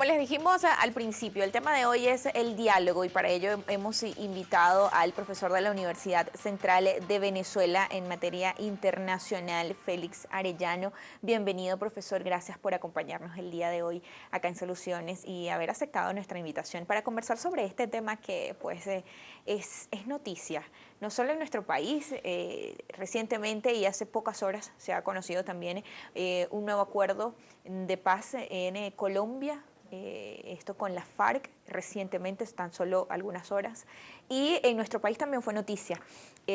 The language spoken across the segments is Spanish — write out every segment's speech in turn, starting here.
les dijimos al principio, el tema de hoy es el diálogo y para ello hemos invitado al profesor de la Universidad Central de Venezuela en materia internacional, Félix Arellano. Bienvenido, profesor, gracias por acompañarnos el día de hoy acá en Soluciones y haber aceptado nuestra invitación para conversar sobre este tema que pues es noticia, no solo en nuestro país, recientemente y hace pocas horas se ha conocido también un nuevo acuerdo de paz en Colombia, esto con la FARC recientemente, tan solo algunas horas, y en nuestro país también fue noticia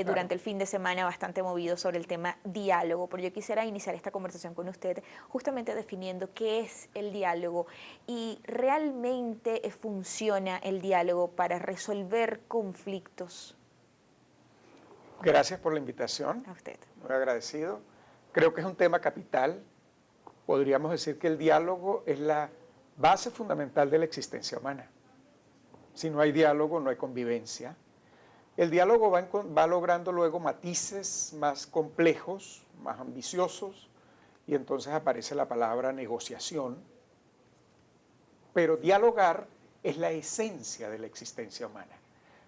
durante el fin de semana bastante movido sobre el tema diálogo, pero yo quisiera iniciar esta conversación con usted justamente definiendo qué es el diálogo y realmente funciona el diálogo para resolver conflictos. Gracias por la invitación. A usted. Muy agradecido. Creo que es un tema capital. Podríamos decir que el diálogo es la base fundamental de la existencia humana. Si no hay diálogo, no hay convivencia. El diálogo va logrando luego matices más complejos, más ambiciosos, y entonces aparece la palabra negociación. Pero dialogar es la esencia de la existencia humana.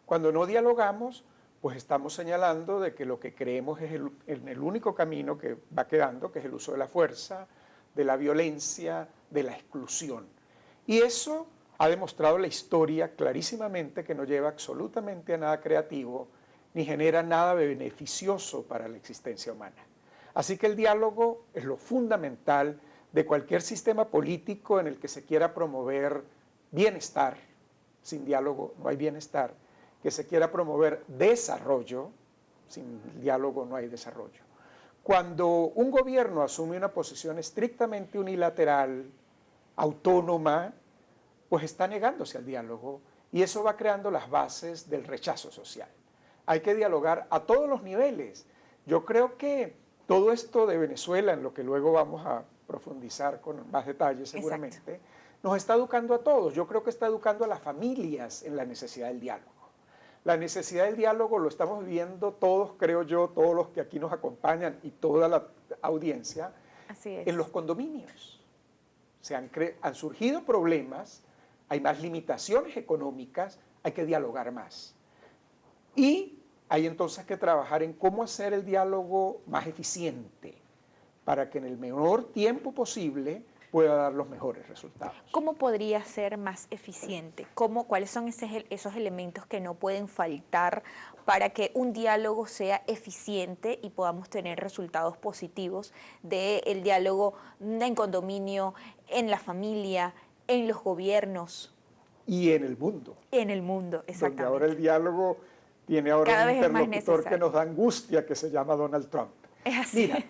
Cuando no dialogamos, pues estamos señalando de que lo que creemos es el único camino que va quedando, que es el uso de la fuerza, de la violencia, de la exclusión. Y eso ha demostrado la historia clarísimamente que no lleva absolutamente a nada creativo, ni genera nada beneficioso para la existencia humana. Así que el diálogo es lo fundamental de cualquier sistema político en el que se quiera promover bienestar. Sin diálogo no hay bienestar. Que se quiera promover desarrollo, sin diálogo no hay desarrollo. Cuando un gobierno asume una posición estrictamente unilateral, autónoma, pues está negándose al diálogo y eso va creando las bases del rechazo social. Hay que dialogar a todos los niveles. Yo creo que todo esto de Venezuela, en lo que luego vamos a profundizar con más detalles seguramente, exacto, nos está educando a todos. Yo creo que está educando a las familias en la necesidad del diálogo. La necesidad del diálogo lo estamos viviendo todos, creo yo, todos los que aquí nos acompañan y toda la audiencia, en los condominios. Han surgido problemas, hay más limitaciones económicas, hay que dialogar más. Y hay entonces que trabajar en cómo hacer el diálogo más eficiente para que en el menor tiempo posible pueda dar los mejores resultados. ¿Cómo podría ser más eficiente? ¿Cuáles son esos elementos que no pueden faltar para que un diálogo sea eficiente y podamos tener resultados positivos del diálogo en condominio, en la familia, en los gobiernos? Y en el mundo. En el mundo, exactamente. Donde ahora el diálogo tiene ahora un interlocutor que nos da angustia, que se llama Donald Trump. Es así. Mira,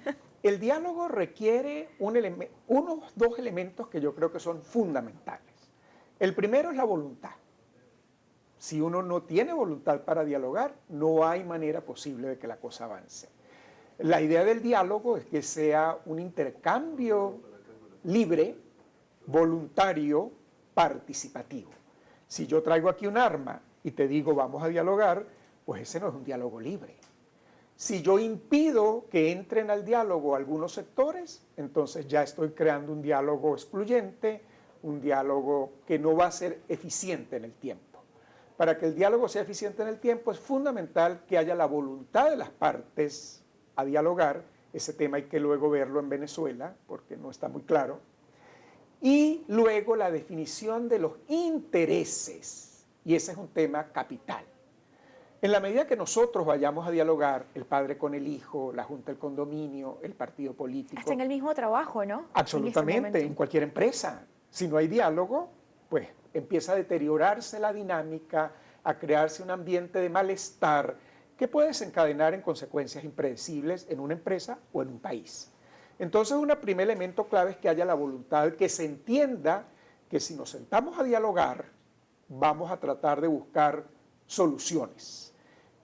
el diálogo requiere unos dos elementos que yo creo que son fundamentales. El primero es la voluntad. Si uno no tiene voluntad para dialogar, no hay manera posible de que la cosa avance. La idea del diálogo es que sea un intercambio libre, voluntario, participativo. Si yo traigo aquí un arma y te digo vamos a dialogar, pues ese no es un diálogo libre. Si yo impido que entren al diálogo algunos sectores, entonces ya estoy creando un diálogo excluyente, un diálogo que no va a ser eficiente en el tiempo. Para que el diálogo sea eficiente en el tiempo es fundamental que haya la voluntad de las partes a dialogar. Ese tema hay que luego verlo en Venezuela, porque no está muy claro. Y luego la definición de los intereses, y ese es un tema capital. En la medida que nosotros vayamos a dialogar, el padre con el hijo, la junta del condominio, el partido político... Hasta en el mismo trabajo, ¿no? Absolutamente, en cualquier empresa. Si no hay diálogo, pues empieza a deteriorarse la dinámica, a crearse un ambiente de malestar que puede desencadenar en consecuencias impredecibles en una empresa o en un país. Entonces, un primer elemento clave es que haya la voluntad, que se entienda que si nos sentamos a dialogar, vamos a tratar de buscar soluciones.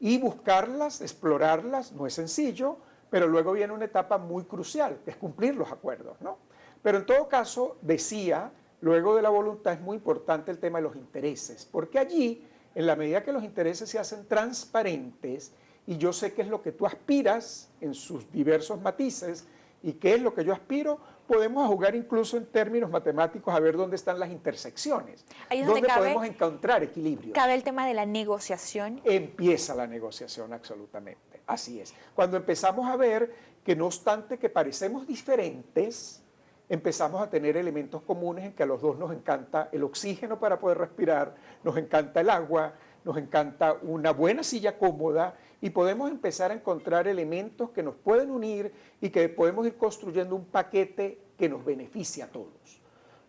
Y buscarlas, explorarlas, no es sencillo, pero luego viene una etapa muy crucial, que es cumplir los acuerdos, ¿no? Pero en todo caso, decía, luego de la voluntad es muy importante el tema de los intereses, porque allí, en la medida que los intereses se hacen transparentes, y yo sé qué es lo que tú aspiras en sus diversos matices, y qué es lo que yo aspiro, podemos jugar incluso en términos matemáticos a ver dónde están las intersecciones, Ahí es dónde donde podemos encontrar equilibrios. cabe el tema de la negociación. Empieza la negociación, absolutamente, así es. Cuando empezamos a ver que no obstante que parecemos diferentes, empezamos a tener elementos comunes en que a los dos nos encanta el oxígeno para poder respirar, nos encanta el agua, nos encanta una buena silla cómoda y podemos empezar a encontrar elementos que nos pueden unir y que podemos ir construyendo un paquete que nos beneficie a todos.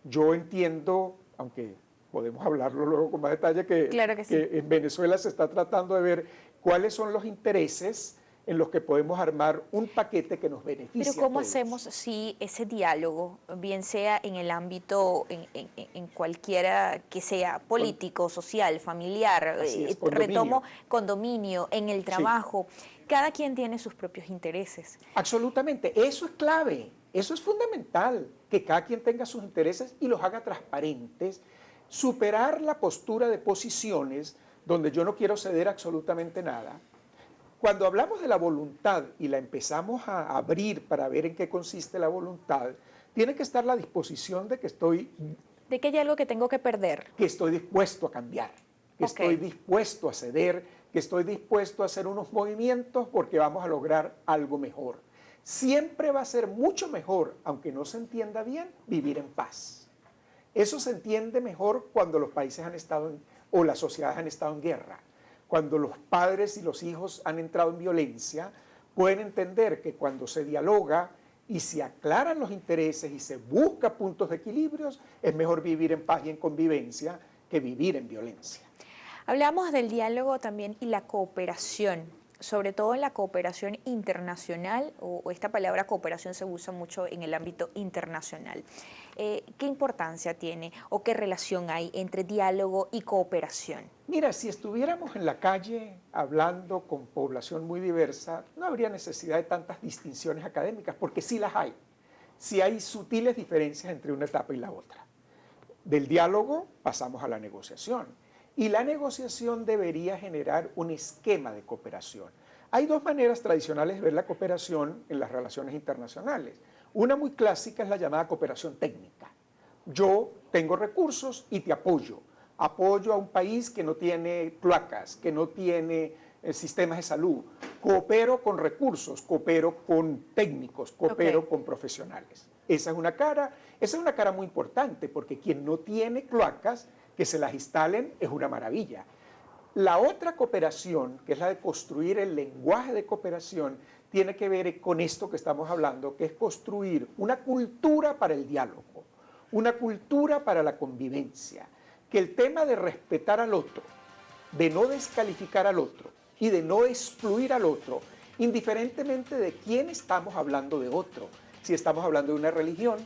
Yo entiendo, aunque podemos hablarlo luego con más detalle, Claro que sí. que en Venezuela se está tratando de ver cuáles son los intereses en los que podemos armar un paquete que nos beneficie a Pero ¿cómo todos. hacemos si ese diálogo, bien sea en el ámbito, en cualquiera que sea, político, social, familiar, Así es, condominio. retomo condominio, en el trabajo, cada quien tiene sus propios intereses? Absolutamente, eso es clave, eso es fundamental, que cada quien tenga sus intereses y los haga transparentes, superar la postura de posiciones donde yo no quiero ceder absolutamente nada. Cuando hablamos de la voluntad y la empezamos a abrir para ver en qué consiste la voluntad, tiene que estar la disposición de que De que hay algo que tengo que perder. estoy dispuesto a cambiar, que estoy dispuesto a ceder, que estoy dispuesto a hacer unos movimientos porque vamos a lograr algo mejor. Siempre va a ser mucho mejor, aunque no se entienda bien, vivir en paz. Eso se entiende mejor cuando los países han estado o las sociedades han estado en guerra. Cuando los padres y los hijos han entrado en violencia, pueden entender que cuando se dialoga y se aclaran los intereses y se busca puntos de equilibrios, es mejor vivir en paz y en convivencia que vivir en violencia. Hablamos del diálogo también y la cooperación, sobre todo en la cooperación internacional, o esta palabra cooperación se usa mucho en el ámbito internacional. ¿Qué importancia tiene o qué relación hay entre diálogo y cooperación? Mira, si estuviéramos en la calle hablando con población muy diversa, no habría necesidad de tantas distinciones académicas, porque sí las hay. Sí hay sutiles diferencias entre una etapa y la otra. Del diálogo pasamos a la negociación. Y la negociación debería generar un esquema de cooperación. Hay dos maneras tradicionales de ver la cooperación en las relaciones internacionales. Una muy clásica es la llamada cooperación técnica. Yo tengo recursos y te apoyo. Apoyo a un país que no tiene cloacas, que no tiene sistemas de salud. Coopero con recursos, coopero con técnicos, coopero con profesionales. Esa es una cara muy importante, porque quien no tiene cloacas, que se las instalen, es una maravilla. La otra cooperación, que es la de construir el lenguaje de cooperación, tiene que ver con esto que estamos hablando, que es construir una cultura para el diálogo, una cultura para la convivencia, que el tema de respetar al otro, de no descalificar al otro y de no excluir al otro, indiferentemente de quién estamos hablando de otro, si estamos hablando de una religión,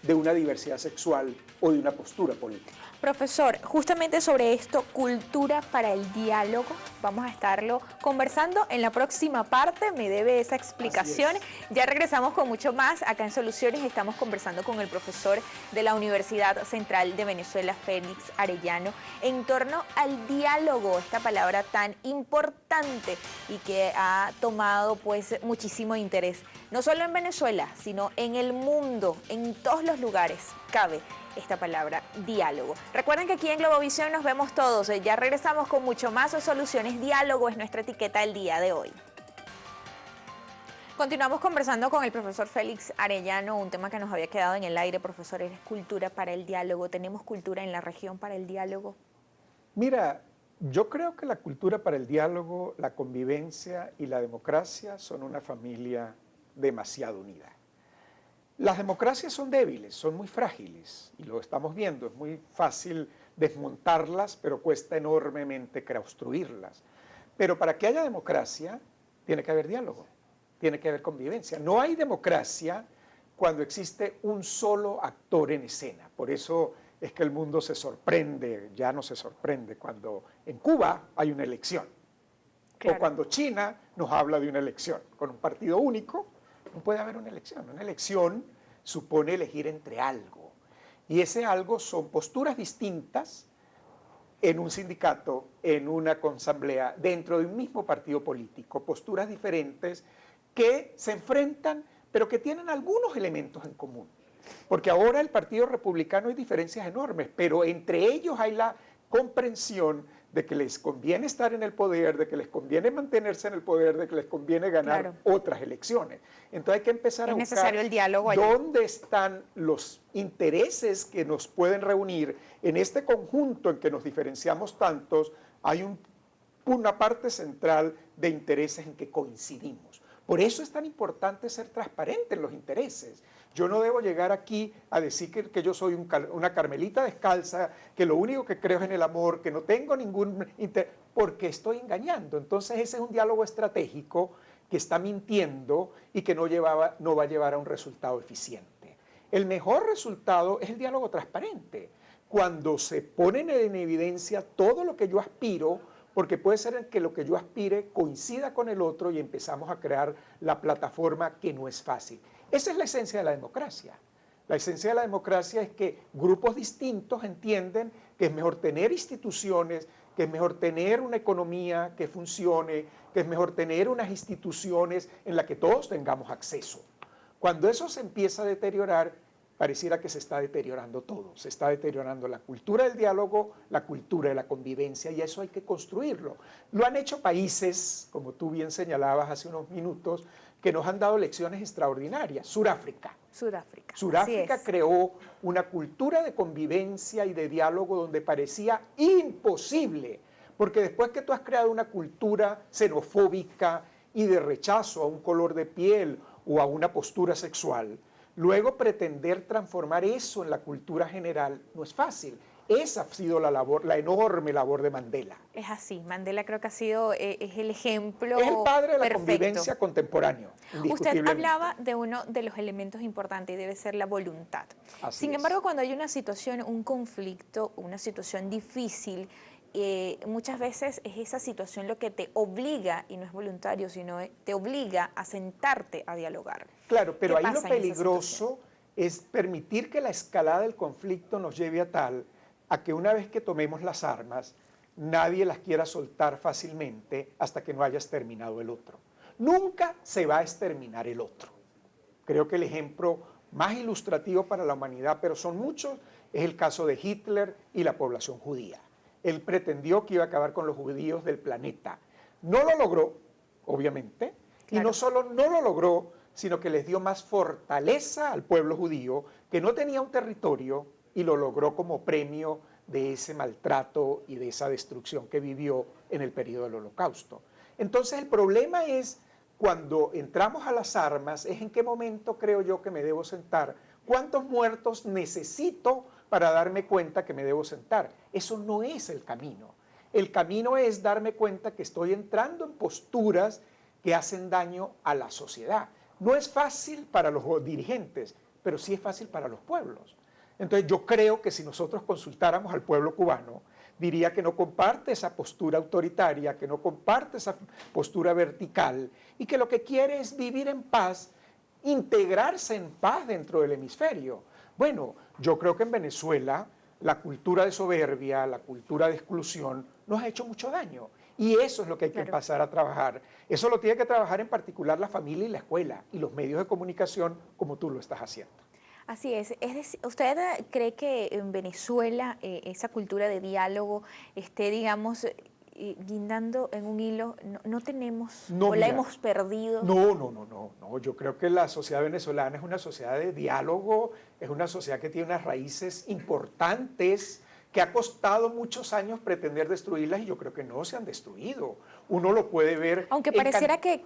de una diversidad sexual o de una postura política. Profesor, justamente sobre esto, cultura para el diálogo, vamos a estarlo conversando en la próxima parte, me debe esa explicación. Ya regresamos con mucho más, acá en Soluciones estamos conversando con el profesor de la Universidad Central de Venezuela, Félix Arellano, en torno al diálogo, esta palabra tan importante y que ha tomado pues muchísimo interés, no solo en Venezuela, sino en el mundo, en todos los lugares cabe esta palabra, diálogo. Recuerden que aquí en Globovisión nos vemos todos. Ya regresamos con mucho más Soluciones. Diálogo es nuestra etiqueta del día de hoy. Continuamos conversando con el profesor Félix Arellano, un tema que nos había quedado en el aire, profesor, es cultura para el diálogo. ¿Tenemos cultura en la región para el diálogo? Mira, yo creo que la cultura para el diálogo, la convivencia y la democracia son una familia demasiado unida. Las democracias son débiles, son muy frágiles, y lo estamos viendo, es muy fácil desmontarlas, pero cuesta enormemente construirlas. Pero para que haya democracia, tiene que haber diálogo, tiene que haber convivencia. No hay democracia cuando existe un solo actor en escena. Por eso es que el mundo se sorprende, ya no se sorprende, cuando en Cuba hay una elección, o cuando China nos habla de una elección. Con un partido único no puede haber una elección. Una elección supone elegir entre algo. Y ese algo son posturas distintas en un sindicato, en una asamblea, dentro de un mismo partido político. Posturas diferentes que se enfrentan, pero que tienen algunos elementos en común. Porque ahora el Partido Republicano hay diferencias enormes, pero entre ellos hay la comprensión de que les conviene estar en el poder, de que les conviene mantenerse en el poder, de que les conviene ganar otras elecciones. Entonces hay que empezar a buscar necesario el diálogo allí. dónde están los intereses que nos pueden reunir. En este conjunto en que nos diferenciamos tantos, hay una parte central de intereses en que coincidimos. Por eso es tan importante ser transparente en los intereses. Yo no debo llegar aquí a decir que yo soy una carmelita descalza, que lo único que creo es en el amor, que no tengo ningún interés, porque estoy engañando. Entonces ese es un diálogo estratégico que está mintiendo y que no va a llevar a un resultado eficiente. El mejor resultado es el diálogo transparente, cuando se ponen en evidencia todo lo que yo aspiro, porque puede ser que lo que yo aspire coincida con el otro y empezamos a crear la plataforma, que no es fácil. Esa es la esencia de la democracia. La esencia de la democracia es que grupos distintos entienden que es mejor tener instituciones, que es mejor tener una economía que funcione, que es mejor tener unas instituciones en las que todos tengamos acceso. Cuando eso se empieza a deteriorar, pareciera que se está deteriorando todo. Se está deteriorando la cultura del diálogo, la cultura de la convivencia, y eso hay que construirlo. Lo han hecho países, como tú bien señalabas hace unos minutos, que nos han dado lecciones extraordinarias. Sudáfrica. Sudáfrica creó una cultura de convivencia y de diálogo donde parecía imposible, porque después que tú has creado una cultura xenofóbica y de rechazo a un color de piel o a una postura sexual, luego pretender transformar eso en la cultura general no es fácil. Esa ha sido la labor, la enorme labor de Mandela. Es así, Mandela creo que ha sido, es el ejemplo Es el padre de la perfecto. Convivencia contemporáneo, Usted hablaba de uno de los elementos importantes y debe ser la voluntad. Sin embargo, cuando hay una situación, un conflicto, una situación difícil, muchas veces es esa situación lo que te obliga, y no es voluntario, sino te obliga a sentarte a dialogar. Claro, pero ahí lo peligroso es permitir que la escalada del conflicto nos lleve a tal a que una vez que tomemos las armas, nadie las quiera soltar fácilmente hasta que no hayas terminado el otro. Nunca se va a exterminar el otro. Creo que el ejemplo más ilustrativo para la humanidad, pero son muchos, es el caso de Hitler y la población judía. Él pretendió que iba a acabar con los judíos del planeta. No lo logró, obviamente, y no solo no lo logró, sino que les dio más fortaleza al pueblo judío, que no tenía un territorio, y lo logró como premio de ese maltrato y de esa destrucción que vivió en el periodo del Holocausto. Entonces el problema es, cuando entramos a las armas, es en qué momento creo yo que me debo sentar, cuántos muertos necesito para darme cuenta que me debo sentar. Eso no es el camino. El camino es darme cuenta que estoy entrando en posturas que hacen daño a la sociedad. No es fácil para los dirigentes, pero sí es fácil para los pueblos. Entonces yo creo que si nosotros consultáramos al pueblo cubano, diría que no comparte esa postura autoritaria, que no comparte esa postura vertical y que lo que quiere es vivir en paz, integrarse en paz dentro del hemisferio. Bueno, yo creo que en Venezuela la cultura de soberbia, la cultura de exclusión nos ha hecho mucho daño. Y eso es lo que hay que empezar a trabajar. Eso lo tiene que trabajar en particular la familia y la escuela y los medios de comunicación, como tú lo estás haciendo. Así es decir, ¿usted cree que en Venezuela esa cultura de diálogo esté, digamos, guindando en un hilo? No tenemos, o la hemos perdido. No, yo creo que la sociedad venezolana es una sociedad de diálogo, es una sociedad que tiene unas raíces importantes, que ha costado muchos años pretender destruirlas y yo creo que no se han destruido. Uno lo puede ver. Aunque pareciera que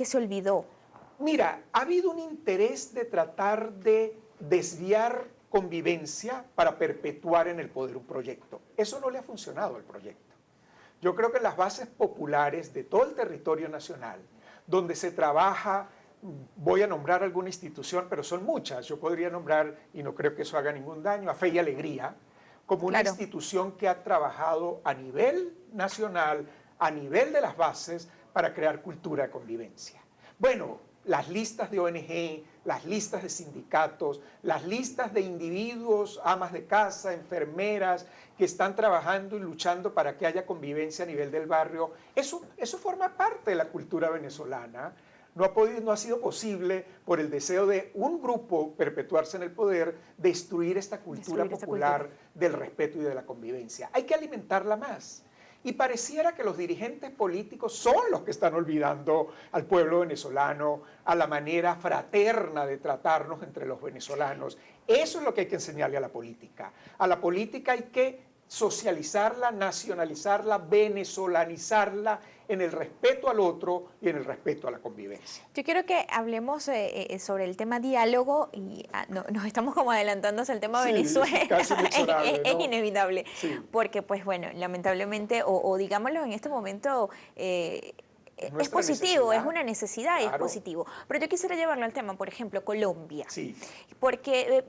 se olvidó. Mira, ha habido un interés de tratar de desviar convivencia para perpetuar en el poder un proyecto. Eso no le ha funcionado al proyecto. Yo creo que las bases populares de todo el territorio nacional, donde se trabaja, voy a nombrar alguna institución, pero son muchas, yo podría nombrar, y no creo que eso haga ningún daño, a Fe y Alegría, como una institución que ha trabajado a nivel nacional, a nivel de las bases, para crear cultura de convivencia. Bueno, las listas de ONG, las listas de sindicatos, las listas de individuos, amas de casa, enfermeras, que están trabajando y luchando para que haya convivencia a nivel del barrio, eso forma parte de la cultura venezolana. No ha sido posible por el deseo de un grupo perpetuarse en el poder, destruir esta cultura popular del respeto y de la convivencia. Hay que alimentarla más. Y pareciera que los dirigentes políticos son los que están olvidando al pueblo venezolano, a la manera fraterna de tratarnos entre los venezolanos. Eso es lo que hay que enseñarle a la política. A la política hay que socializarla, nacionalizarla, venezolanizarla en el respeto al otro y en el respeto a la convivencia. Yo quiero que hablemos sobre el tema diálogo y nos estamos como adelantando hacia el tema Venezuela. Casi inexorable, ¿no? Es inevitable, sí. Porque pues bueno, lamentablemente, o digámoslo en este momento, es positivo, es una necesidad y es positivo. Pero yo quisiera llevarlo al tema, por ejemplo, Colombia. Sí. Porque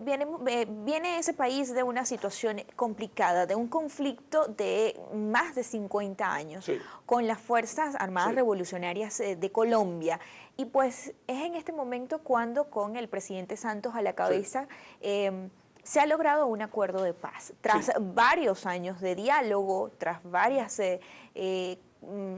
viene ese país de una situación complicada, de un conflicto de más de 50 años con las Fuerzas Armadas Revolucionarias de Colombia. Y pues es en este momento cuando con el presidente Santos a la cabeza se ha logrado un acuerdo de paz. Tras varios años de diálogo, tras varias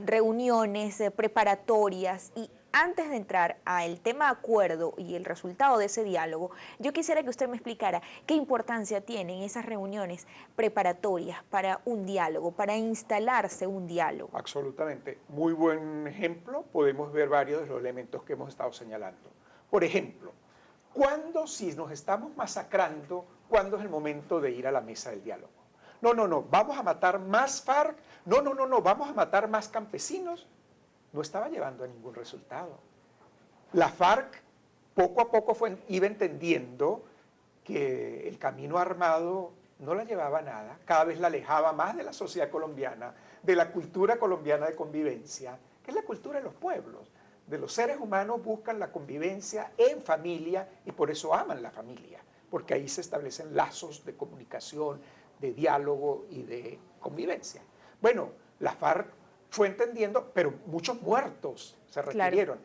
reuniones preparatorias y antes de entrar al tema acuerdo y el resultado de ese diálogo, yo quisiera que usted me explicara qué importancia tienen esas reuniones preparatorias para un diálogo, para instalarse un diálogo. Absolutamente. Muy buen ejemplo. Podemos ver varios de los elementos que hemos estado señalando. Por ejemplo, si nos estamos masacrando, ¿cuándo es el momento de ir a la mesa del diálogo? No, vamos a matar más FARC, no, vamos a matar más campesinos. No estaba llevando a ningún resultado. La FARC poco a poco iba entendiendo que el camino armado no la llevaba a nada, cada vez la alejaba más de la sociedad colombiana, de la cultura colombiana de convivencia, que es la cultura de los pueblos. De los seres humanos buscan la convivencia en familia y por eso aman la familia, porque ahí se establecen lazos de comunicación, de diálogo y de convivencia. Bueno, la FARC fue entendiendo, pero muchos muertos se requirieron.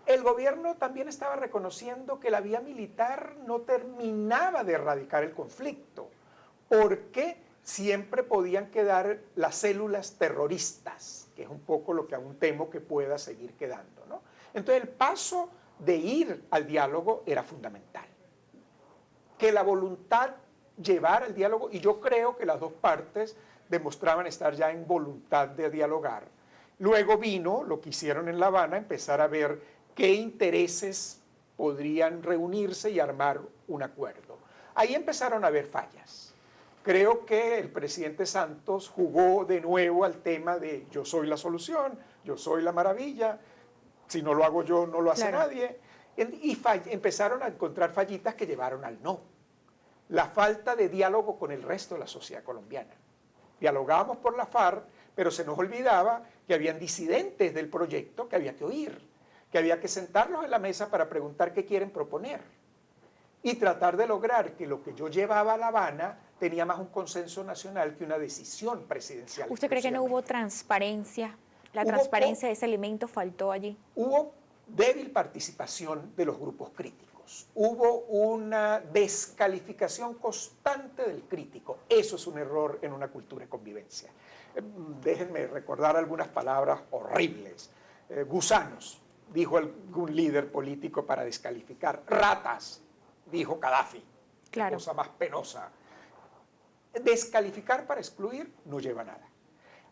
El gobierno también estaba reconociendo que la vía militar no terminaba de erradicar el conflicto, porque siempre podían quedar las células terroristas, que es un poco lo que aún temo que pueda seguir quedando, ¿no? Entonces el paso de ir al diálogo era fundamental. Que la voluntad llevara al diálogo, y yo creo que las dos partes demostraban estar ya en voluntad de dialogar. Luego vino lo que hicieron en La Habana, empezar a ver qué intereses podrían reunirse y armar un acuerdo. Ahí empezaron a haber fallas. Creo que el presidente Santos jugó de nuevo al tema de yo soy la solución, yo soy la maravilla, si no lo hago yo, no lo hace nadie. Y empezaron a encontrar fallitas que llevaron al no. La falta de diálogo con el resto de la sociedad colombiana. Dialogábamos por la FARC, pero se nos olvidaba que habían disidentes del proyecto que había que oír, que había que sentarlos en la mesa para preguntar qué quieren proponer y tratar de lograr que lo que yo llevaba a La Habana tenía más un consenso nacional que una decisión presidencial. ¿Usted cree que no hubo transparencia? ¿La transparencia de ese elemento faltó allí? Hubo débil participación de los grupos críticos. Hubo una descalificación constante del crítico. Eso es un error en una cultura de convivencia. Déjenme recordar algunas palabras horribles. Gusanos, dijo algún líder político para descalificar. Ratas, dijo Gaddafi. Claro. Cosa más penosa. Descalificar para excluir no lleva a nada.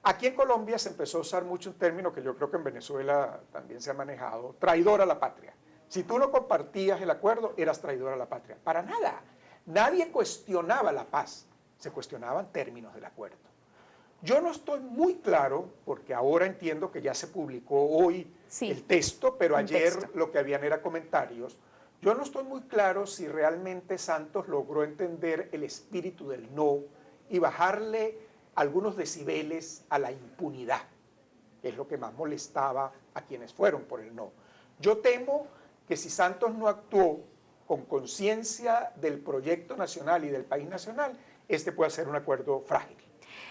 Aquí en Colombia se empezó a usar mucho un término que yo creo que en Venezuela también se ha manejado, traidor a la patria. Si tú no compartías el acuerdo, eras traidor a la patria. Para nada. Nadie cuestionaba la paz, se cuestionaban términos del acuerdo. Yo no estoy muy claro, porque ahora entiendo que ya se publicó hoy el texto, pero ayer lo que habían era comentarios. Yo no estoy muy claro si realmente Santos logró entender el espíritu del no y bajarle algunos decibeles a la impunidad, que es lo que más molestaba a quienes fueron por el no. Yo temo que si Santos no actuó con conciencia del proyecto nacional y del país nacional, este puede ser un acuerdo frágil.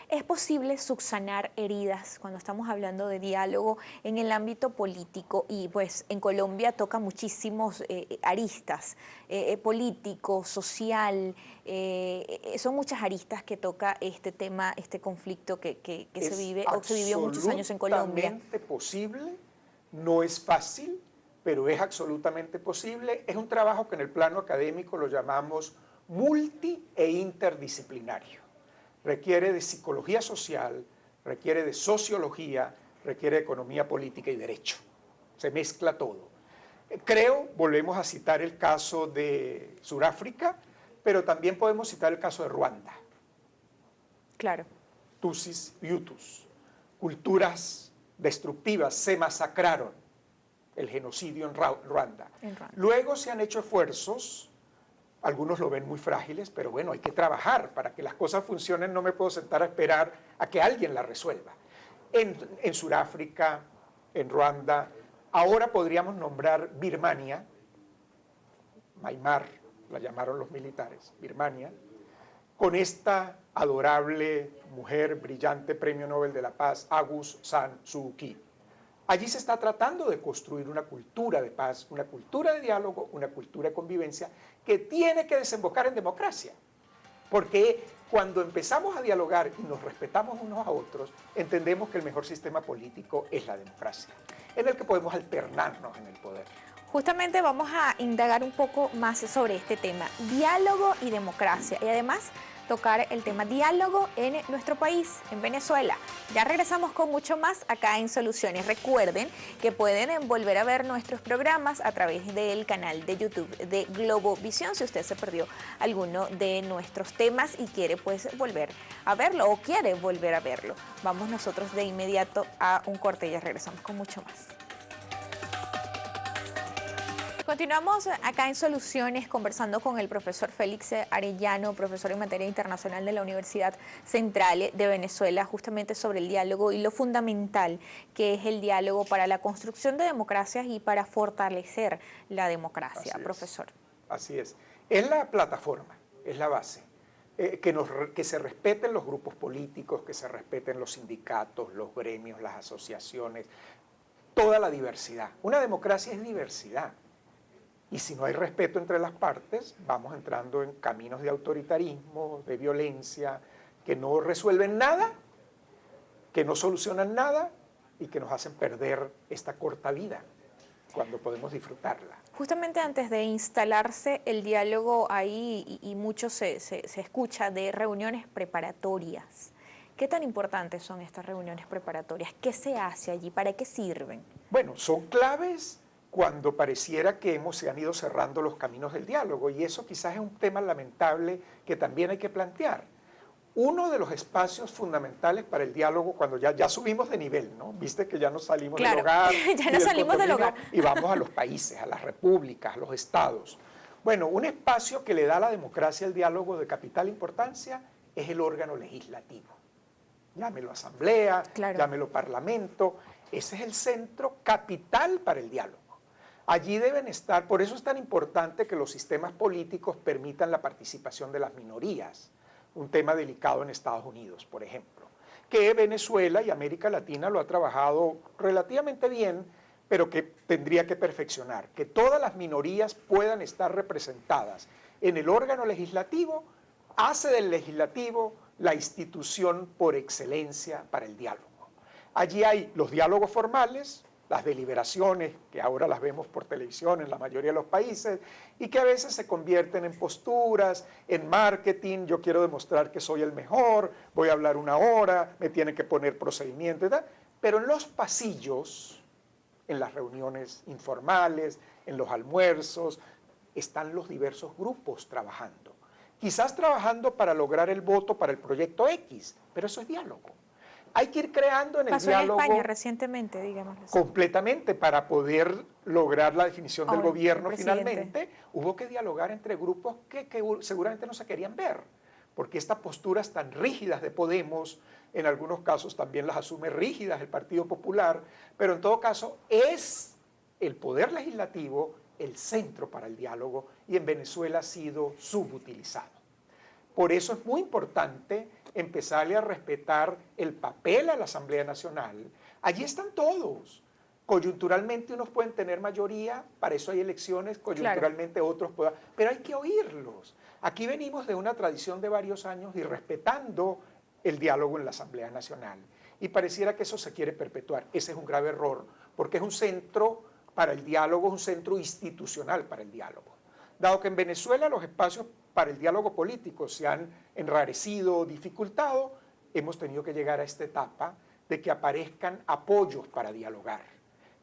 ¿Es posible subsanar heridas cuando estamos hablando de diálogo en el ámbito político? Y pues en Colombia toca muchísimos aristas, político, social, son muchas aristas que toca este tema, este conflicto que se vive o se vivió muchos años en Colombia. Es absolutamente posible, no es fácil, pero es absolutamente posible. Es un trabajo que en el plano académico lo llamamos multi e interdisciplinario. Requiere de psicología social, requiere de sociología, requiere de economía política y derecho. Se mezcla todo. Creo, volvemos a citar el caso de Sudáfrica, pero también podemos citar el caso de Ruanda. Claro. Tutsis y Hutus, culturas destructivas, se masacraron, el genocidio en Ruanda. Luego se han hecho esfuerzos, algunos lo ven muy frágiles, pero bueno, hay que trabajar para que las cosas funcionen, no me puedo sentar a esperar a que alguien la resuelva. En Sudáfrica, en Ruanda, ahora podríamos nombrar Birmania, Myanmar, la llamaron los militares, Birmania, con esta adorable mujer, brillante premio Nobel de la Paz, Aung San Suu Kyi. Allí se está tratando de construir una cultura de paz, una cultura de diálogo, una cultura de convivencia que tiene que desembocar en democracia. Porque cuando empezamos a dialogar y nos respetamos unos a otros, entendemos que el mejor sistema político es la democracia, en el que podemos alternarnos en el poder. Justamente vamos a indagar un poco más sobre este tema, diálogo y democracia, y además tocar el tema diálogo en nuestro país, en Venezuela. Ya regresamos con mucho más acá en Soluciones. Recuerden que pueden volver a ver nuestros programas a través del canal de YouTube de Globovisión, si usted se perdió alguno de nuestros temas y quiere pues volver a verlo o quiere volver a verlo. Vamos nosotros de inmediato a un corte y ya regresamos con mucho más. Continuamos acá en Soluciones conversando con el profesor Félix Arellano, profesor en materia internacional de la Universidad Central de Venezuela, justamente sobre el diálogo y lo fundamental que es el diálogo para la construcción de democracias y para fortalecer la democracia, profesor. Así es. Es la plataforma, es la base. Que se respeten los grupos políticos, que se respeten los sindicatos, los gremios, las asociaciones, toda la diversidad. Una democracia es diversidad. Y si no hay respeto entre las partes, vamos entrando en caminos de autoritarismo, de violencia, que no resuelven nada, que no solucionan nada y que nos hacen perder esta corta vida cuando podemos disfrutarla. Justamente antes de instalarse el diálogo ahí, y mucho se escucha de reuniones preparatorias. ¿Qué tan importantes son estas reuniones preparatorias? ¿Qué se hace allí? ¿Para qué sirven? Bueno, son claves cuando pareciera que se han ido cerrando los caminos del diálogo, y eso quizás es un tema lamentable que también hay que plantear. Uno de los espacios fundamentales para el diálogo, cuando ya subimos de nivel, ¿no? Viste que ya nos salimos del hogar, ya nos salimos del hogar y vamos a los países, a las repúblicas, a los estados. Bueno, un espacio que le da a la democracia el diálogo de capital importancia es el órgano legislativo. Llámelo asamblea, llámelo parlamento, ese es el centro capital para el diálogo. Allí deben estar, por eso es tan importante que los sistemas políticos permitan la participación de las minorías, un tema delicado en Estados Unidos, por ejemplo, que Venezuela y América Latina lo ha trabajado relativamente bien, pero que tendría que perfeccionar, que todas las minorías puedan estar representadas en el órgano legislativo, hace del legislativo la institución por excelencia para el diálogo. Allí hay los diálogos formales, las deliberaciones, que ahora las vemos por televisión en la mayoría de los países, y que a veces se convierten en posturas, en marketing, yo quiero demostrar que soy el mejor, voy a hablar una hora, me tienen que poner procedimiento y tal, pero en los pasillos, en las reuniones informales, en los almuerzos, están los diversos grupos trabajando. Quizás trabajando para lograr el voto para el proyecto X, pero eso es diálogo. Hay que ir creando en el diálogo. En España recientemente, digamos. Completamente, para poder lograr la definición del gobierno finalmente, hubo que dialogar entre grupos que seguramente no se querían ver, porque estas posturas tan rígidas de Podemos, en algunos casos también las asume rígidas el Partido Popular, pero en todo caso es el poder legislativo el centro para el diálogo, y en Venezuela ha sido subutilizado. Por eso es muy importante empezarle a respetar el papel a la Asamblea Nacional. Allí están todos. Coyunturalmente unos pueden tener mayoría, para eso hay elecciones, coyunturalmente otros pueden, pero hay que oírlos. Aquí venimos de una tradición de varios años y respetando el diálogo en la Asamblea Nacional. Y pareciera que eso se quiere perpetuar. Ese es un grave error, porque es un centro para el diálogo, es un centro institucional para el diálogo. Dado que en Venezuela los espacios para el diálogo político se han enrarecido o dificultado, hemos tenido que llegar a esta etapa de que aparezcan apoyos para dialogar,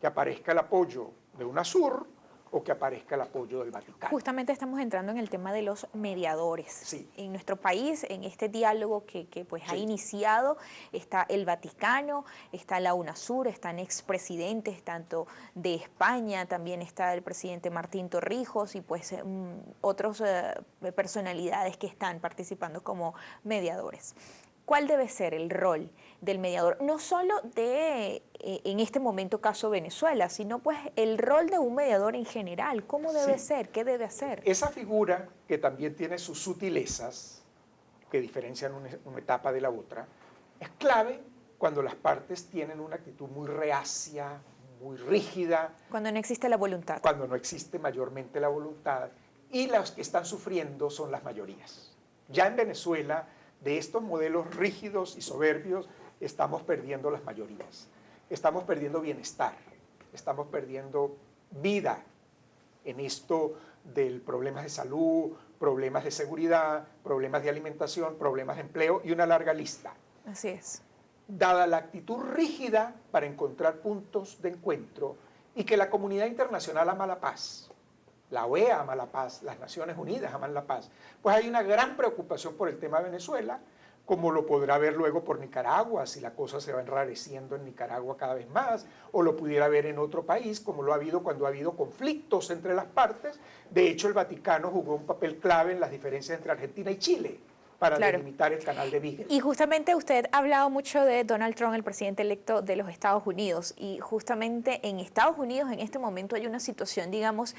que aparezca el apoyo de UNASUR o que aparezca el apoyo del Vaticano. Justamente estamos entrando en el tema de los mediadores. Sí. En nuestro país, en este diálogo que pues ha Sí. iniciado, está el Vaticano, está la UNASUR, están expresidentes tanto de España, también está el presidente Martín Torrijos y pues otras personalidades que están participando como mediadores. ¿Cuál debe ser el rol del mediador? No solo de, en este momento, caso Venezuela, sino pues el rol de un mediador en general. ¿Cómo debe ser? ¿Qué debe hacer? Esa figura, que también tiene sus sutilezas, que diferencian una etapa de la otra, es clave cuando las partes tienen una actitud muy reacia, muy rígida. Cuando no existe la voluntad. Cuando no existe mayormente la voluntad. Y los que están sufriendo son las mayorías. Ya en Venezuela, de estos modelos rígidos y soberbios, estamos perdiendo las mayorías. Estamos perdiendo bienestar, estamos perdiendo vida en esto del problemas de salud, problemas de seguridad, problemas de alimentación, problemas de empleo y una larga lista. Así es. Dada la actitud rígida para encontrar puntos de encuentro y que la comunidad internacional ama la paz, la OEA ama la paz, las Naciones Unidas aman la paz, pues hay una gran preocupación por el tema de Venezuela, como lo podrá ver luego por Nicaragua, si la cosa se va enrareciendo en Nicaragua cada vez más, o lo pudiera ver en otro país, como lo ha habido cuando ha habido conflictos entre las partes. De hecho, el Vaticano jugó un papel clave en las diferencias entre Argentina y Chile, para delimitar el canal de Beagle. Y justamente usted ha hablado mucho de Donald Trump, el presidente electo de los Estados Unidos, y justamente en Estados Unidos en este momento hay una situación, digamos,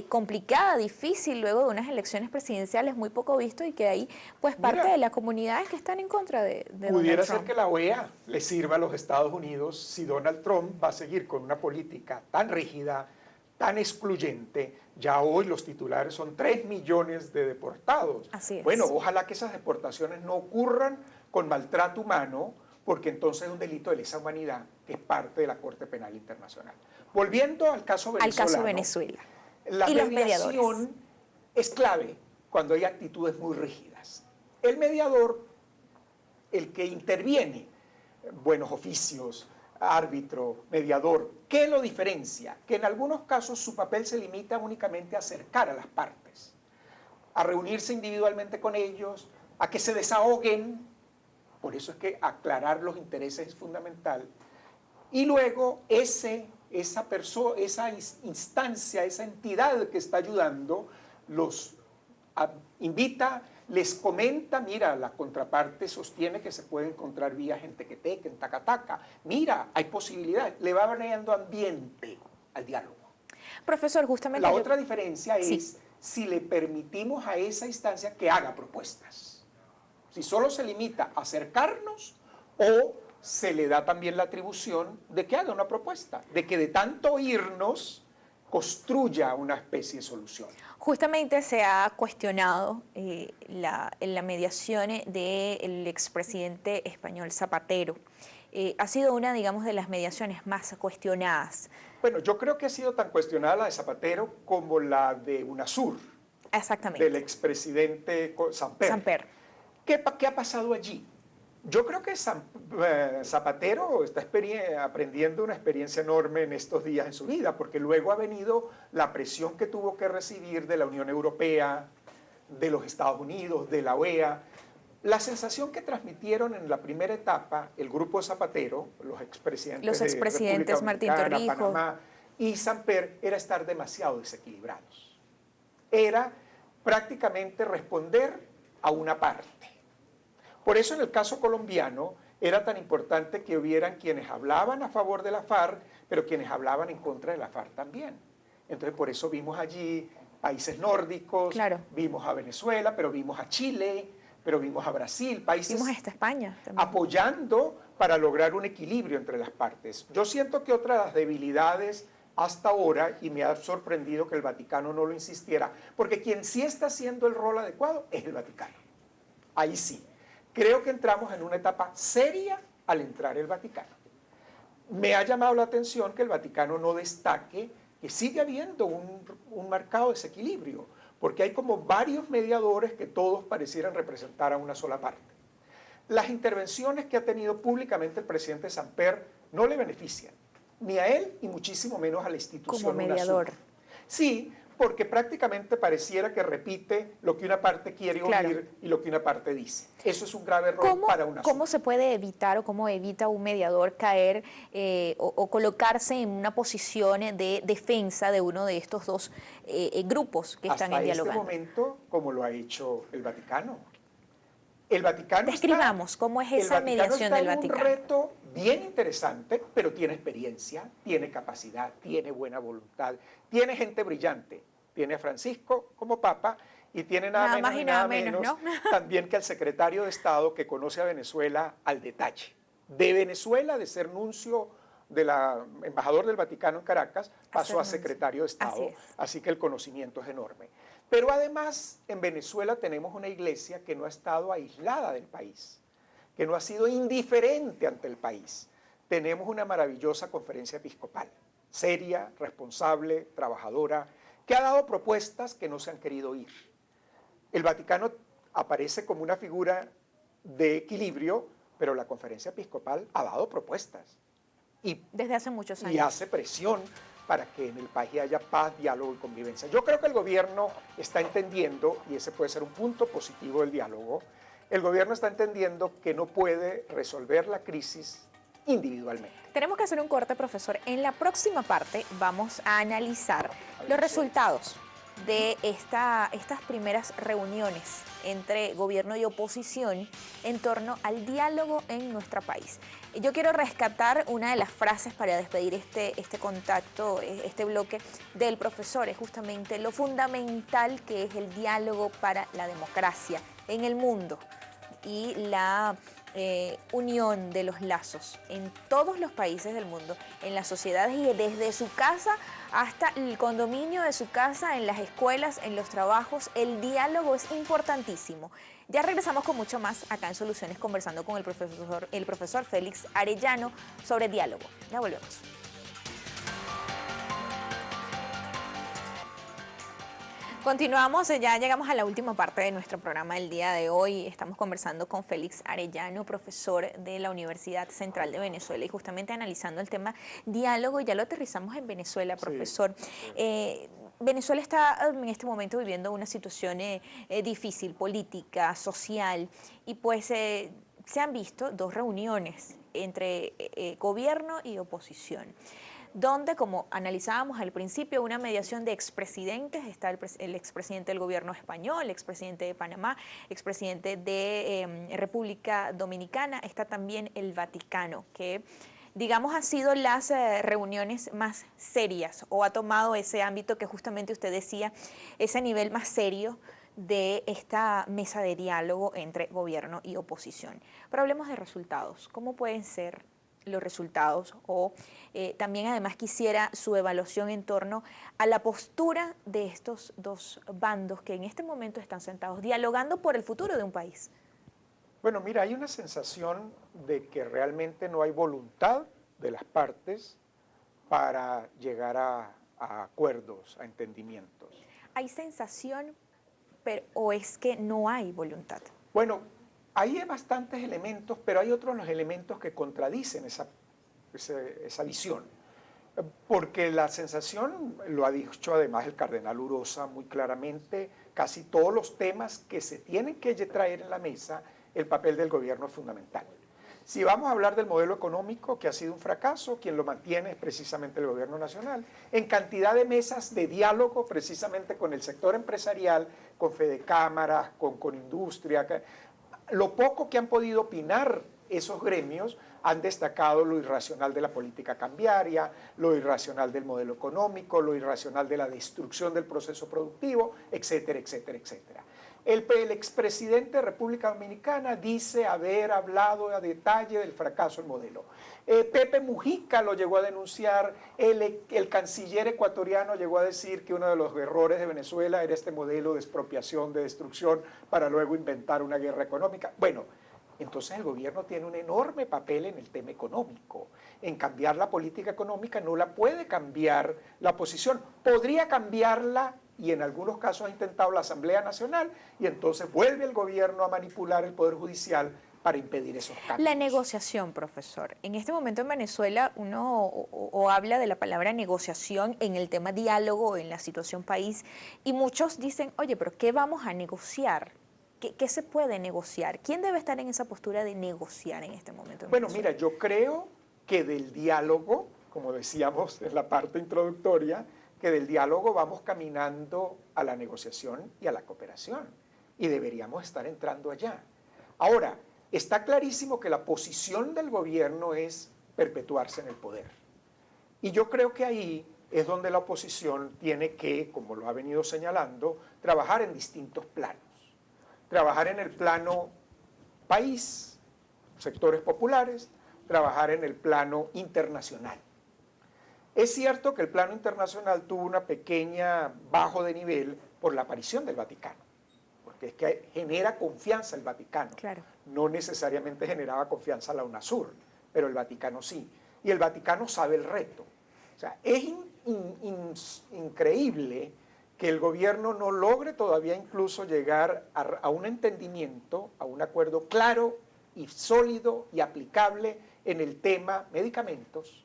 complicada, difícil, luego de unas elecciones presidenciales muy poco visto y que hay pues parte de las comunidades que están en contra de Donald Trump. Pudiera ser que la OEA le sirva a los Estados Unidos si Donald Trump va a seguir con una política tan rígida, tan excluyente. Ya hoy los titulares son 3 millones de deportados. Así es. Bueno, ojalá que esas deportaciones no ocurran con maltrato humano, porque entonces es un delito de lesa humanidad, que es parte de la Corte Penal Internacional. Volviendo al caso venezolano. Al caso Venezuela. La y los mediación mediadores. es clave cuando hay actitudes muy rígidas. El mediador, el que interviene, buenos oficios, árbitro, mediador, ¿qué lo diferencia? Que en algunos casos su papel se limita únicamente a acercar a las partes, a reunirse individualmente con ellos, a que se desahoguen. Por eso es que aclarar los intereses es fundamental. Y luego esa instancia, esa entidad que está ayudando, los invita, les comenta, mira, la contraparte sostiene que se puede encontrar vías en Tequeteque, en Tacataca, mira, hay posibilidades, le va creando ambiente al diálogo. Profesor, justamente... La otra diferencia es si le permitimos a esa instancia que haga propuestas. Si solo se limita a acercarnos o se le da también la atribución de que haga una propuesta, de que de tanto oírnos construya una especie de solución. Justamente se ha cuestionado la mediación del expresidente español Zapatero. Ha sido una, digamos, de las mediaciones más cuestionadas. Bueno, yo creo que ha sido tan cuestionada la de Zapatero como la de UNASUR. Exactamente. Del expresidente Samper. ¿Qué ha pasado allí? Yo creo que Zapatero está aprendiendo una experiencia enorme en estos días en su vida, porque luego ha venido la presión que tuvo que recibir de la Unión Europea, de los Estados Unidos, de la OEA. La sensación que transmitieron en la primera etapa el grupo de Zapatero, los expresidentes Martín Torrijos, Panamá y Samper, era estar demasiado desequilibrados. Era prácticamente responder a una parte. Por eso en el caso colombiano era tan importante que hubieran quienes hablaban a favor de la FARC, pero quienes hablaban en contra de la FARC también. Entonces por eso vimos allí países nórdicos, vimos a Venezuela, pero vimos a Chile, pero vimos a Brasil, países vimos hasta España también, apoyando para lograr un equilibrio entre las partes. Yo siento que otra de las debilidades hasta ahora, y me ha sorprendido que el Vaticano no lo insistiera, porque quien sí está haciendo el rol adecuado es el Vaticano. Ahí sí. Creo que entramos en una etapa seria al entrar el Vaticano. Me ha llamado la atención que el Vaticano no destaque que sigue habiendo un marcado desequilibrio, porque hay como varios mediadores que todos parecieran representar a una sola parte. Las intervenciones que ha tenido públicamente el presidente Samper no le benefician, ni a él y muchísimo menos a la institución. Como mediador. Sí, porque prácticamente pareciera que repite lo que una parte quiere oír, claro, y lo que una parte dice. Eso es un grave error para una ¿Cómo se puede evitar o cómo evita un mediador caer o colocarse en una posición de defensa de uno de estos dos grupos que están dialogando? Hasta este momento, como lo ha hecho el Vaticano. El Vaticano Describamos cómo es esa mediación del Vaticano. Un reto bien interesante, pero tiene experiencia, tiene capacidad, tiene buena voluntad, tiene gente brillante. Tiene a Francisco como Papa y tiene nada menos y nada menos, ¿no? También que al secretario de Estado que conoce a Venezuela al detalle. De Venezuela, de ser nuncio de la embajador del Vaticano en Caracas, pasó a secretario de Estado, así que el conocimiento es enorme. Pero además, en Venezuela tenemos una iglesia que no ha estado aislada del país, que no ha sido indiferente ante el país. Tenemos una maravillosa conferencia episcopal, seria, responsable, trabajadora, que ha dado propuestas que no se han querido oír. El Vaticano aparece como una figura de equilibrio, pero la conferencia episcopal ha dado propuestas. Y desde hace muchos años. Y hace presión para que en el país haya paz, diálogo y convivencia. Yo creo que el gobierno está entendiendo, y ese puede ser un punto positivo del diálogo, el gobierno está entendiendo que no puede resolver la crisis individualmente. Tenemos que hacer un corte, profesor. En la próxima parte vamos a analizar los resultados de estas primeras reuniones entre gobierno y oposición en torno al diálogo en nuestro país. Yo quiero rescatar una de las frases para despedir este contacto, este bloque del profesor, es justamente lo fundamental que es el diálogo para la democracia en el mundo y la unión de los lazos en todos los países del mundo, en las sociedades y desde su casa hasta el condominio de su casa, en las escuelas, en los trabajos. El diálogo es importantísimo. Ya regresamos con mucho más acá en Soluciones, conversando con el profesor Félix Arellano sobre diálogo. Ya volvemos. Continuamos, ya llegamos a la última parte de nuestro programa del día de hoy. Estamos conversando con Félix Arellano, profesor de la Universidad Central de Venezuela, y justamente analizando el tema diálogo. Ya lo aterrizamos en Venezuela, profesor. Sí. Venezuela está en este momento viviendo una situación difícil, política, social, y pues se han visto dos reuniones entre gobierno y oposición, donde, como analizábamos al principio, una mediación de expresidentes, está el expresidente del gobierno español, expresidente de Panamá, expresidente de República Dominicana, está también el Vaticano, que digamos ha sido las reuniones más serias, o ha tomado ese ámbito que justamente usted decía, ese nivel más serio de esta mesa de diálogo entre gobierno y oposición. Pero hablemos de resultados. ¿Cómo pueden ser los resultados? O también además quisiera su evaluación en torno a la postura de estos dos bandos que en este momento están sentados dialogando por el futuro de un país. Bueno, mira, hay una sensación de que realmente no hay voluntad de las partes para llegar a acuerdos, a entendimientos. ¿Hay sensación, o es que no hay voluntad? Bueno, hay bastantes elementos, pero hay otros los elementos que contradicen esa visión. Porque la sensación, lo ha dicho además el cardenal Urosa muy claramente, casi todos los temas que se tienen que traer en la mesa, el papel del gobierno es fundamental. Si vamos a hablar del modelo económico, que ha sido un fracaso, quien lo mantiene es precisamente el gobierno nacional, en cantidad de mesas de diálogo precisamente con el sector empresarial, con Fedecámaras, con industria. Lo poco que han podido opinar esos gremios han destacado lo irracional de la política cambiaria, lo irracional del modelo económico, lo irracional de la destrucción del proceso productivo, etcétera, etcétera, etcétera. El expresidente de República Dominicana dice haber hablado a detalle del fracaso del modelo. Pepe Mujica lo llegó a denunciar, el canciller ecuatoriano llegó a decir que uno de los errores de Venezuela era este modelo de expropiación, de destrucción, para luego inventar una guerra económica. Bueno, Entonces el gobierno tiene un enorme papel en el tema económico. En cambiar la política económica no la puede cambiar la oposición. Podría cambiarla, y en algunos casos ha intentado la Asamblea Nacional, y entonces vuelve el gobierno a manipular el Poder Judicial para impedir esos cambios. La negociación, profesor. En este momento en Venezuela uno o habla de la palabra negociación en el tema diálogo, en la situación país, y muchos dicen, oye, pero ¿qué vamos a negociar? ¿Qué se puede negociar? ¿Quién debe estar en esa postura de negociar en este momento en Bueno, Venezuela? mira, yo creo que del diálogo, como decíamos en la parte introductoria, que del diálogo vamos caminando a la negociación y a la cooperación, y deberíamos estar entrando allá. Ahora, está clarísimo que la posición del gobierno es perpetuarse en el poder. Y yo creo que ahí es donde la oposición tiene que, como lo ha venido señalando, trabajar en distintos planos. Trabajar en el plano país, sectores populares, trabajar en el plano internacional. Es cierto que el plano internacional tuvo una pequeña bajo de nivel por la aparición del Vaticano, porque es que genera confianza el Vaticano. Claro. No necesariamente generaba confianza la UNASUR, pero el Vaticano sí. Y el Vaticano sabe el reto. O sea, es increíble que el gobierno no logre todavía incluso llegar a un entendimiento, a un acuerdo claro y sólido y aplicable en el tema medicamentos,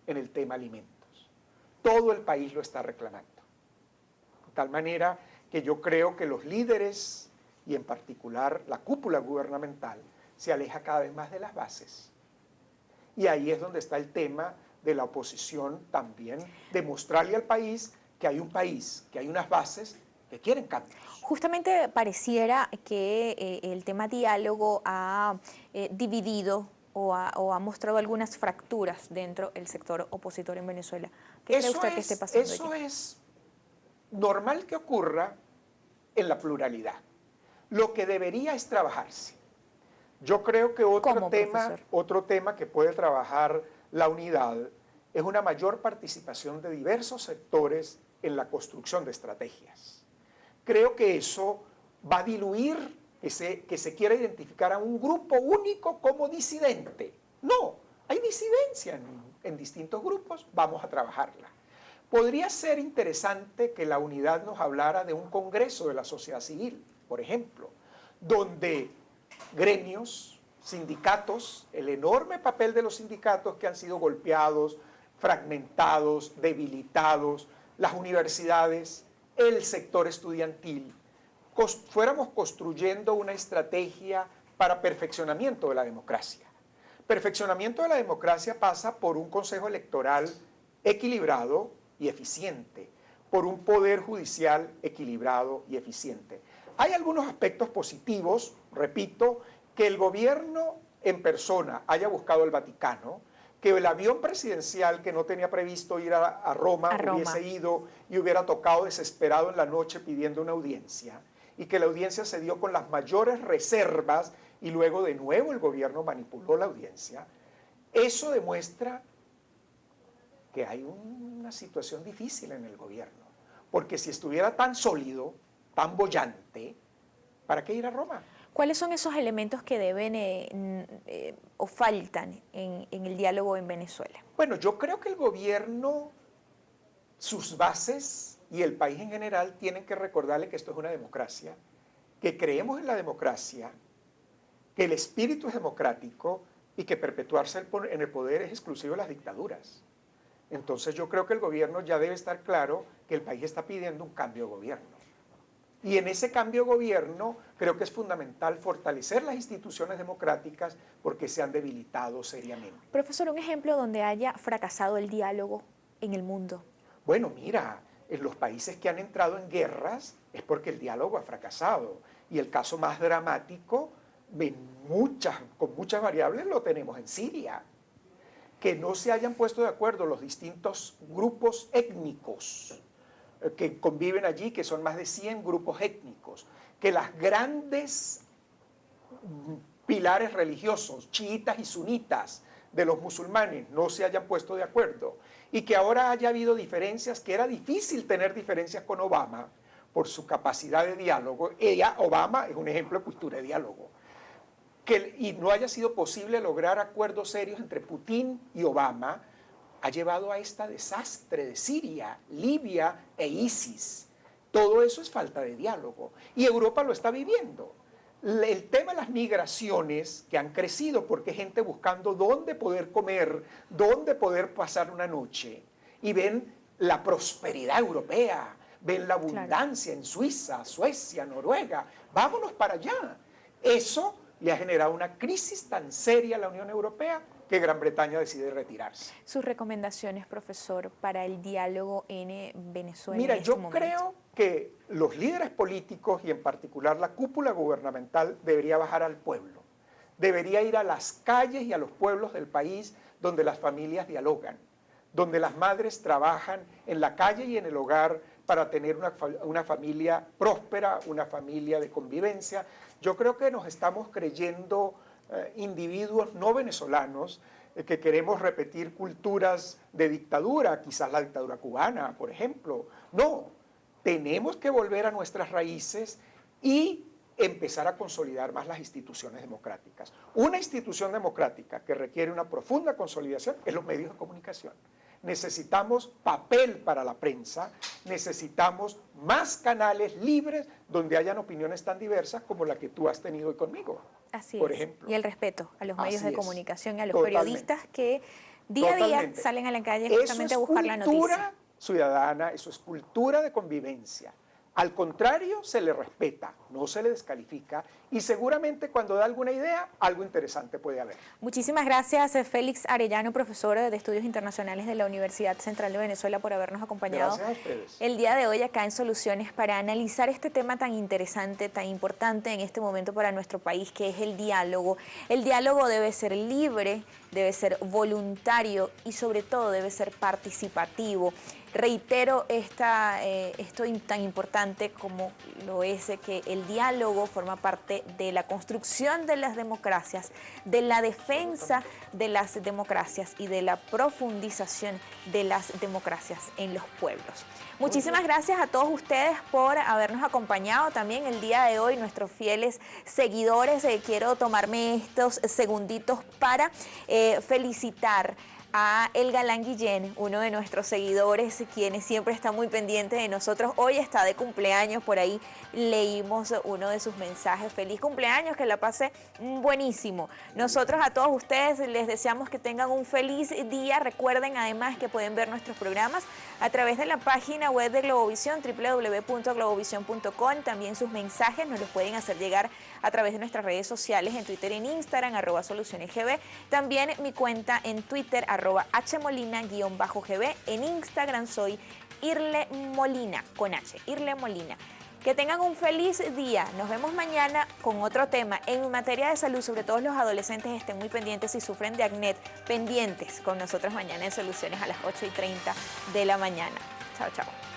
en el tema alimentos. Todo el país lo está reclamando. De tal manera que yo creo que los líderes, y en particular la cúpula gubernamental, se aleja cada vez más de las bases. Y ahí es donde está el tema de la oposición también, de mostrarle al país, que hay unas bases que quieren cambios. Justamente pareciera que el tema diálogo ha dividido o ha mostrado algunas fracturas dentro del sector opositor en Venezuela. ¿Qué cree usted que esté pasando allí? Eso es normal que ocurra en la pluralidad. Lo que debería es trabajarse. Yo creo que otro tema que puede trabajar la unidad es una mayor participación de diversos sectores en la construcción de estrategias. Creo que eso va a diluir que se quiera identificar a un grupo único como disidente. No, hay disidencia en distintos grupos, vamos a trabajarla. Podría ser interesante que la unidad nos hablara de un congreso de la sociedad civil, por ejemplo, donde gremios, sindicatos, el enorme papel de los sindicatos que han sido golpeados, fragmentados, debilitados, las universidades, el sector estudiantil, fuéramos construyendo una estrategia para perfeccionamiento de la democracia. Perfeccionamiento de la democracia pasa por un consejo electoral equilibrado y eficiente, por un poder judicial equilibrado y eficiente. Hay algunos aspectos positivos, repito, que el gobierno en persona haya buscado el Vaticano, que el avión presidencial que no tenía previsto ir a Roma hubiese ido y hubiera tocado desesperado en la noche pidiendo una audiencia, y que la audiencia se dio con las mayores reservas y luego de nuevo el gobierno manipuló la audiencia. Eso demuestra que hay una situación difícil en el gobierno, porque si estuviera tan sólido, tan boyante, ¿para qué ir a Roma? ¿Cuáles son esos elementos que deben o faltan en el diálogo en Venezuela? Bueno, yo creo que el gobierno, sus bases y el país en general tienen que recordarle que esto es una democracia, que creemos en la democracia, que el espíritu es democrático y que perpetuarse en el poder es exclusivo de las dictaduras. Entonces yo creo que el gobierno ya debe estar claro que el país está pidiendo un cambio de gobierno. Y en ese cambio de gobierno creo que es fundamental fortalecer las instituciones democráticas porque se han debilitado seriamente. Profesor, un ejemplo donde haya fracasado el diálogo en el mundo. Bueno, mira, en los países que han entrado en guerras es porque el diálogo ha fracasado. Y el caso más dramático, con muchas variables, lo tenemos en Siria. Que no se hayan puesto de acuerdo los distintos grupos étnicos que conviven allí, que son más de 100 grupos étnicos, que las grandes pilares religiosos, chiitas y sunitas, de los musulmanes no se hayan puesto de acuerdo, y que ahora haya habido diferencias, que era difícil tener diferencias con Obama por su capacidad de diálogo. Obama es un ejemplo de cultura de diálogo. y no haya sido posible lograr acuerdos serios entre Putin y Obama, ha llevado a este desastre de Siria, Libia e ISIS. Todo eso es falta de diálogo. Y Europa lo está viviendo. El tema de las migraciones que han crecido porque hay gente buscando dónde poder comer, dónde poder pasar una noche. Y ven la prosperidad europea, ven la abundancia en Suiza, Suecia, Noruega. Vámonos para allá. Eso le ha generado una crisis tan seria a la Unión Europea que Gran Bretaña decide retirarse. Sus recomendaciones, profesor, para el diálogo en Venezuela. Mira, en yo este momento. creo que los líderes políticos y en particular la cúpula gubernamental debería bajar al pueblo. Debería ir a las calles y a los pueblos del país donde las familias dialogan, donde las madres trabajan en la calle y en el hogar para tener una familia próspera, una familia de convivencia. Yo creo que nos estamos creyendo individuos no venezolanos que queremos repetir culturas de dictadura, quizás la dictadura cubana, por ejemplo. No, tenemos que volver a nuestras raíces y empezar a consolidar más las instituciones democráticas. Una institución democrática que requiere una profunda consolidación es los medios de comunicación. Necesitamos papel para la prensa, necesitamos más canales libres donde hayan opiniones tan diversas como la que tú has tenido hoy conmigo. Así por es. ejemplo. Y el respeto a los medios de comunicación y a los Totalmente. periodistas que día a día salen a la calle justamente a buscar la noticia. Eso es cultura ciudadana, eso es cultura de convivencia. Al contrario, se le respeta, no se le descalifica y seguramente cuando da alguna idea, algo interesante puede haber. Muchísimas gracias, Félix Arellano, profesor de Estudios Internacionales de la Universidad Central de Venezuela, por habernos acompañado el día de hoy acá en Soluciones para analizar este tema tan interesante, tan importante en este momento para nuestro país, que es el diálogo. El diálogo debe ser libre, debe ser voluntario y sobre todo debe ser participativo. Reitero esto tan importante como lo es que el diálogo forma parte de la construcción de las democracias, de la defensa de las democracias y de la profundización de las democracias en los pueblos. Muchísimas gracias a todos ustedes por habernos acompañado también el día de hoy, nuestros fieles seguidores. Quiero tomarme estos segunditos para felicitar a El Galán Guillén, uno de nuestros seguidores, quienes siempre está muy pendiente de nosotros. Hoy está de cumpleaños, por ahí leímos uno de sus mensajes. Feliz cumpleaños, que la pase buenísimo. Nosotros a todos ustedes les deseamos que tengan un feliz día. Recuerden además que pueden ver nuestros programas a través de la página web de Globovisión, www.globovision.com. También sus mensajes nos los pueden hacer llegar a través de nuestras redes sociales, en Twitter y en Instagram, @solucionesgb. También mi cuenta en Twitter, @hmolina_gb. En Instagram soy Irle Molina, con H, Irle Molina. Que tengan un feliz día. Nos vemos mañana con otro tema. En materia de salud, sobre todo los adolescentes, estén muy pendientes si sufren de acné. Pendientes con nosotros mañana en Soluciones a las 8:30 de la mañana. Chao, chao.